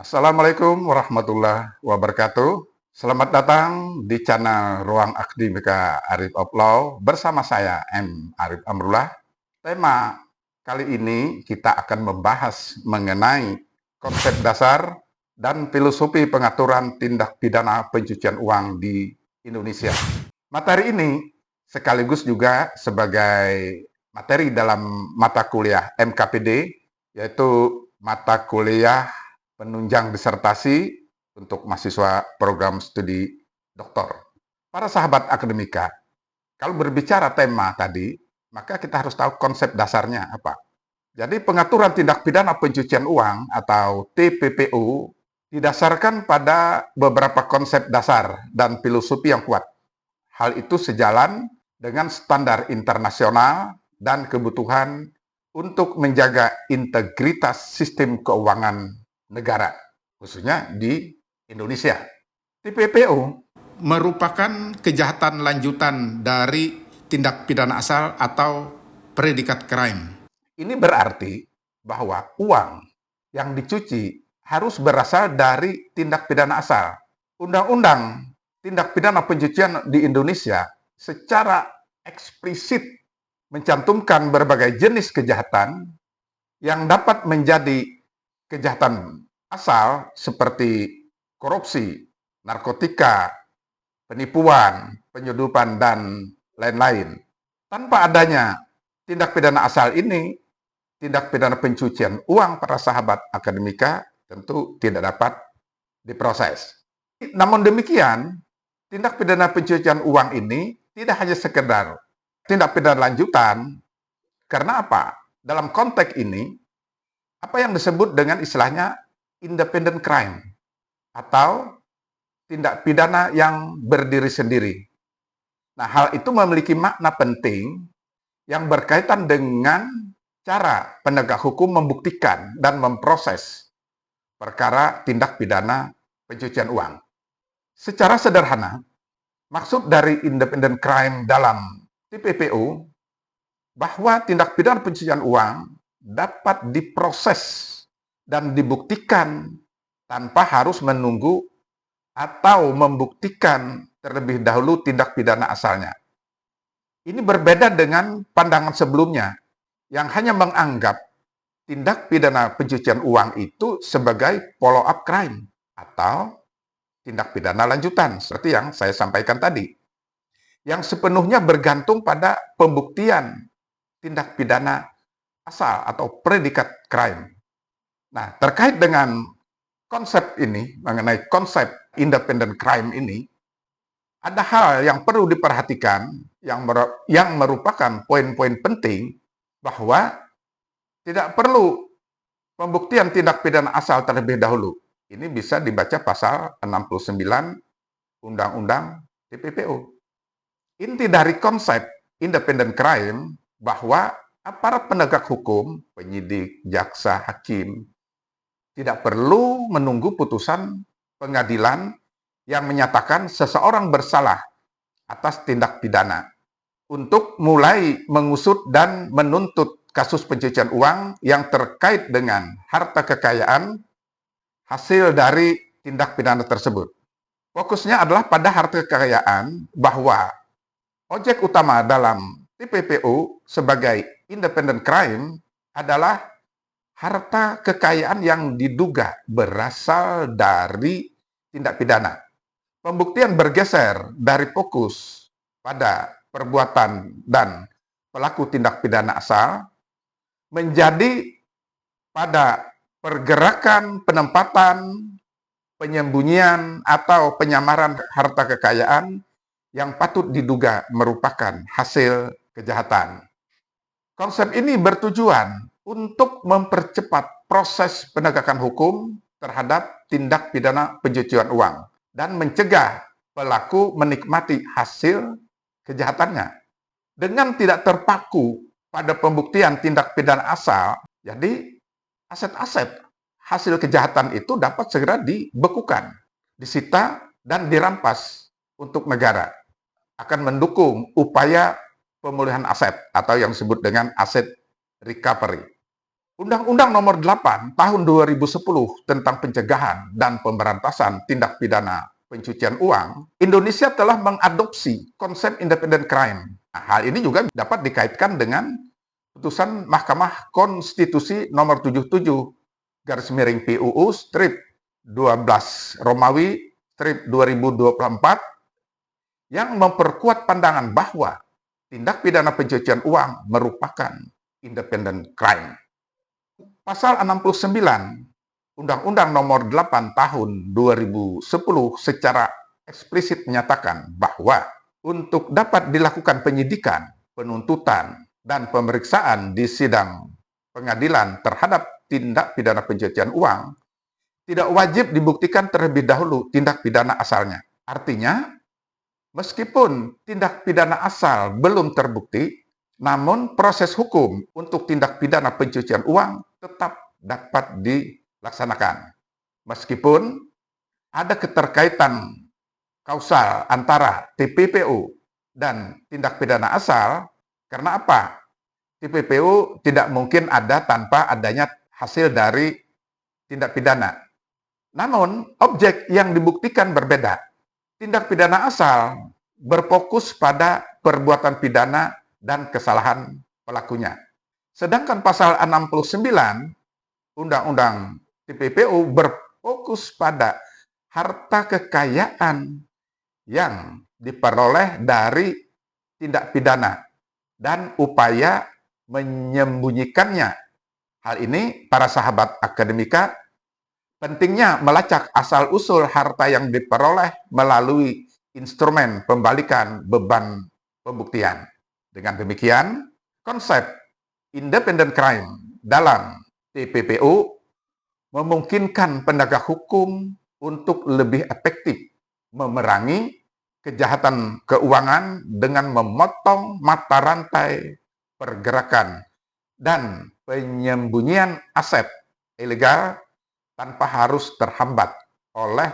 Assalamualaikum warahmatullahi wabarakatuh. Selamat datang di channel Ruang Akademika Arif of Law bersama saya M. Arif Amrullah. Tema kali ini kita akan membahas mengenai konsep dasar dan filosofi pengaturan tindak pidana pencucian uang di Indonesia. Materi ini sekaligus juga sebagai materi dalam mata kuliah MKPD, yaitu mata kuliah penunjang disertasi untuk mahasiswa program studi doktor. Para sahabat akademika, kalau berbicara tema tadi, maka kita harus tahu konsep dasarnya apa. Jadi pengaturan tindak pidana pencucian uang atau TPPU didasarkan pada beberapa konsep dasar dan filosofi yang kuat. Hal itu sejalan dengan standar internasional dan kebutuhan untuk menjaga integritas sistem keuangan negara, khususnya di Indonesia. TPPU merupakan kejahatan lanjutan dari tindak pidana asal atau predikat crime. Ini berarti bahwa uang yang dicuci harus berasal dari tindak pidana asal. Undang-undang tindak pidana pencucian di Indonesia secara eksplisit mencantumkan berbagai jenis kejahatan yang dapat menjadi kejahatan asal seperti korupsi, narkotika, penipuan, penyeludupan, dan lain-lain. Tanpa adanya tindak pidana asal ini, tindak pidana pencucian uang para sahabat akademika tentu tidak dapat diproses. Namun demikian, tindak pidana pencucian uang ini tidak hanya sekedar tindak pidana lanjutan, karena apa? Dalam konteks ini, apa yang disebut dengan istilahnya independent crime, atau tindak pidana yang berdiri sendiri. Nah, hal itu memiliki makna penting yang berkaitan dengan cara penegak hukum membuktikan dan memproses perkara tindak pidana pencucian uang. Secara sederhana, maksud dari independent crime dalam TPPU bahwa tindak pidana pencucian uang dapat diproses dan dibuktikan tanpa harus menunggu atau membuktikan terlebih dahulu tindak pidana asalnya. Ini berbeda dengan pandangan sebelumnya yang hanya menganggap tindak pidana pencucian uang itu sebagai follow-up crime atau tindak pidana lanjutan, seperti yang saya sampaikan tadi, yang sepenuhnya bergantung pada pembuktian tindak pidana asal atau predikat crime. Nah, terkait dengan konsep ini, mengenai konsep independent crime ini, ada hal yang perlu diperhatikan yang merupakan poin-poin penting bahwa tidak perlu pembuktian tindak pidana asal terlebih dahulu. Ini bisa dibaca pasal 69 Undang-Undang TPPU. Inti dari konsep independent crime bahwa aparat penegak hukum, penyidik, jaksa, hakim, tidak perlu menunggu putusan pengadilan yang menyatakan seseorang bersalah atas tindak pidana untuk mulai mengusut dan menuntut kasus pencucian uang yang terkait dengan harta kekayaan hasil dari tindak pidana tersebut. Fokusnya adalah pada harta kekayaan bahwa objek utama dalam TPPU sebagai independent crime adalah harta kekayaan yang diduga berasal dari tindak pidana. Pembuktian bergeser dari fokus pada perbuatan dan pelaku tindak pidana asal menjadi pada pergerakan, penempatan, penyembunyian, atau penyamaran harta kekayaan yang patut diduga merupakan hasil kejahatan. Konsep ini bertujuan untuk mempercepat proses penegakan hukum terhadap tindak pidana pencucian uang dan mencegah pelaku menikmati hasil kejahatannya dengan tidak terpaku pada pembuktian tindak pidana asal. Jadi aset-aset hasil kejahatan itu dapat segera dibekukan, disita, dan dirampas untuk negara. Akan mendukung upaya pemulihan aset atau yang disebut dengan aset recovery. Undang-Undang Nomor 8 Tahun 2010 tentang pencegahan dan pemberantasan tindak pidana pencucian uang, Indonesia telah mengadopsi konsep independent crime. Nah, hal ini juga dapat dikaitkan dengan putusan Mahkamah Konstitusi Nomor 77 garis miring PUU strip 12 Romawi strip 2024 yang memperkuat pandangan bahwa tindak pidana pencucian uang merupakan independent crime. Pasal 69 Undang-Undang Nomor 8 Tahun 2010 secara eksplisit menyatakan bahwa untuk dapat dilakukan penyidikan, penuntutan, dan pemeriksaan di sidang pengadilan terhadap tindak pidana pencucian uang, tidak wajib dibuktikan terlebih dahulu tindak pidana asalnya. Artinya, meskipun tindak pidana asal belum terbukti, namun proses hukum untuk tindak pidana pencucian uang tetap dapat dilaksanakan. Meskipun ada keterkaitan kausal antara TPPU dan tindak pidana asal, karena apa? TPPU tidak mungkin ada tanpa adanya hasil dari tindak pidana. Namun, objek yang dibuktikan berbeda. Tindak pidana asal berfokus pada perbuatan pidana dan kesalahan pelakunya. Sedangkan pasal 69 Undang-Undang TPPU berfokus pada harta kekayaan yang diperoleh dari tindak pidana dan upaya menyembunyikannya. Hal ini, para sahabat akademika, pentingnya melacak asal-usul harta yang diperoleh melalui instrumen pembalikan beban pembuktian. Dengan demikian, konsep independent crime dalam TPPU memungkinkan penegak hukum untuk lebih efektif memerangi kejahatan keuangan dengan memotong mata rantai pergerakan dan penyembunyian aset ilegal tanpa harus terhambat oleh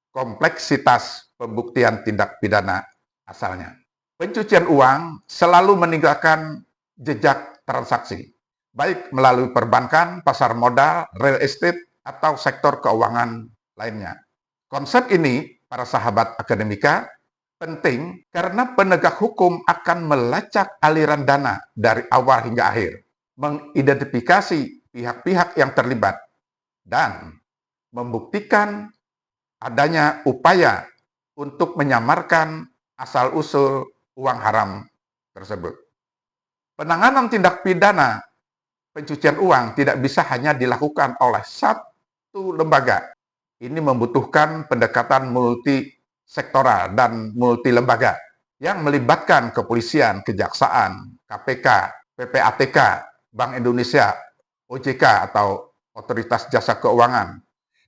kompleksitas pembuktian tindak pidana asalnya. Pencucian uang selalu meninggalkan jejak transaksi, baik melalui perbankan, pasar modal, real estate, atau sektor keuangan lainnya. Konsep ini, para sahabat akademika, penting karena penegak hukum akan melacak aliran dana dari awal hingga akhir, mengidentifikasi pihak-pihak yang terlibat, dan membuktikan adanya upaya untuk menyamarkan asal-usul uang haram tersebut. Penanganan tindak pidana pencucian uang tidak bisa hanya dilakukan oleh satu lembaga. Ini membutuhkan pendekatan multisektoral dan multilembaga yang melibatkan kepolisian, kejaksaan, KPK, PPATK, Bank Indonesia, OJK atau Otoritas Jasa Keuangan,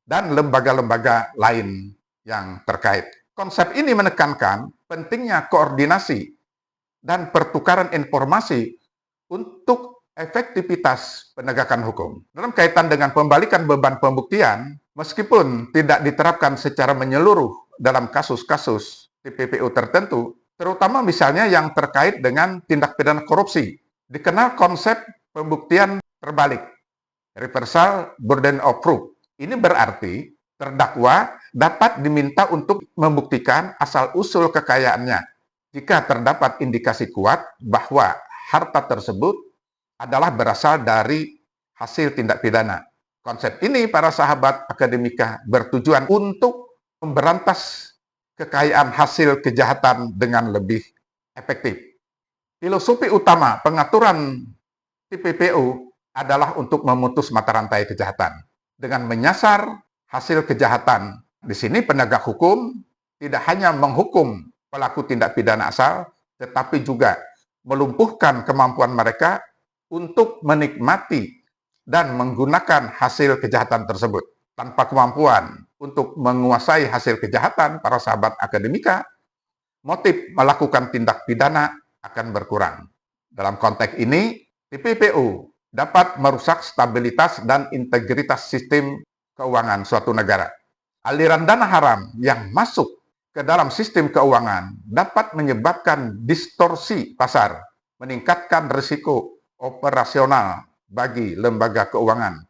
dan lembaga-lembaga lain yang terkait. Konsep ini menekankan pentingnya koordinasi dan pertukaran informasi untuk efektivitas penegakan hukum. Dalam kaitan dengan pembalikan beban pembuktian, meskipun tidak diterapkan secara menyeluruh dalam kasus-kasus TPPU tertentu, terutama misalnya yang terkait dengan tindak pidana korupsi, dikenal konsep pembuktian terbalik, reversal burden of proof. Ini berarti terdakwa dapat diminta untuk membuktikan asal-usul kekayaannya jika terdapat indikasi kuat bahwa harta tersebut adalah berasal dari hasil tindak pidana. Konsep ini, para sahabat akademika, bertujuan untuk memberantas kekayaan hasil kejahatan dengan lebih efektif. Filosofi utama pengaturan TPPU adalah untuk memutus mata rantai kejahatan dengan menyasar hasil kejahatan. Di sini penegak hukum tidak hanya menghukum pelaku tindak pidana asal, tetapi juga melumpuhkan kemampuan mereka untuk menikmati dan menggunakan hasil kejahatan tersebut. Tanpa kemampuan untuk menguasai hasil kejahatan, para sahabat akademika, motif melakukan tindak pidana akan berkurang. Dalam konteks ini, TPPU dapat merusak stabilitas dan integritas sistem keuangan suatu negara. Aliran dana haram yang masuk ke dalam sistem keuangan dapat menyebabkan distorsi pasar, meningkatkan risiko operasional, bagi lembaga keuangan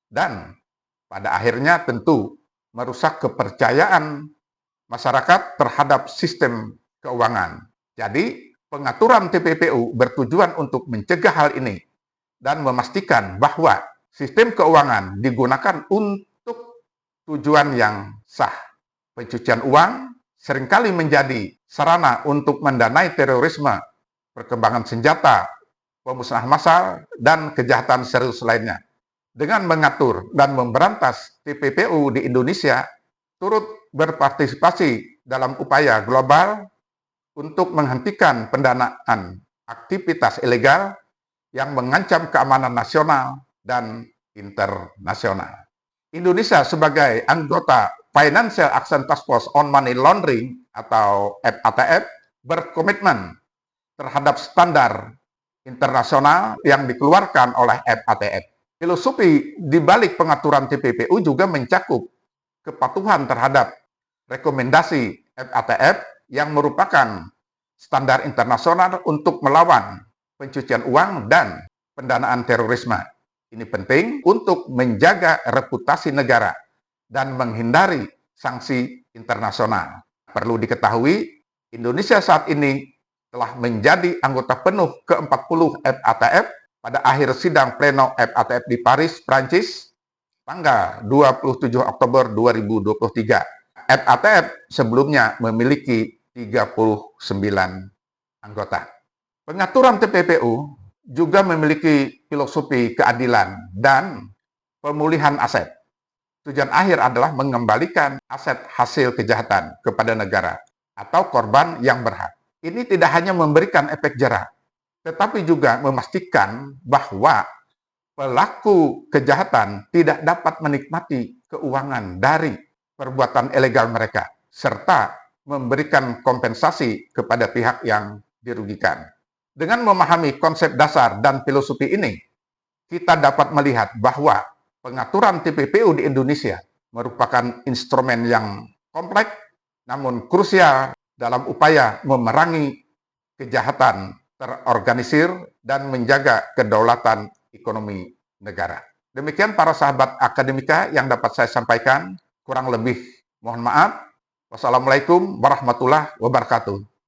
dan pada akhirnya tentu merusak kepercayaan masyarakat terhadap sistem keuangan. Jadi, pengaturan TPPU bertujuan untuk mencegah hal ini dan memastikan bahwa sistem keuangan digunakan untuk tujuan yang sah. Pencucian uang seringkali menjadi sarana untuk mendanai terorisme, perkembangan senjata, pemusnahan massal, dan kejahatan serius lainnya. Dengan mengatur dan memberantas TPPU di Indonesia, turut berpartisipasi dalam upaya global untuk menghentikan pendanaan aktivitas ilegal yang mengancam keamanan nasional dan internasional. Indonesia sebagai anggota Financial Action Task Force on Money Laundering atau FATF berkomitmen terhadap standar internasional yang dikeluarkan oleh FATF. Filosofi di balik pengaturan TPPU juga mencakup kepatuhan terhadap rekomendasi FATF yang merupakan standar internasional untuk melawan pencucian uang dan pendanaan terorisme. Ini penting untuk menjaga reputasi negara dan menghindari sanksi internasional. Perlu diketahui, Indonesia saat ini telah menjadi anggota penuh ke-40 FATF pada akhir sidang pleno FATF di Paris, Prancis, tanggal 27 Oktober 2023. FATF sebelumnya memiliki 39 anggota. Pengaturan TPPU juga memiliki filosofi keadilan dan pemulihan aset. Tujuan akhir adalah mengembalikan aset hasil kejahatan kepada negara atau korban yang berhak. Ini tidak hanya memberikan efek jera, tetapi juga memastikan bahwa pelaku kejahatan tidak dapat menikmati keuangan dari perbuatan ilegal mereka, serta memberikan kompensasi kepada pihak yang dirugikan. Dengan memahami konsep dasar dan filosofi ini, kita dapat melihat bahwa pengaturan TPPU di Indonesia merupakan instrumen yang kompleks namun krusial dalam upaya memerangi kejahatan terorganisir dan menjaga kedaulatan ekonomi negara. Demikian para sahabat akademika yang dapat saya sampaikan. Kurang lebih mohon maaf. Wassalamualaikum warahmatullahi wabarakatuh.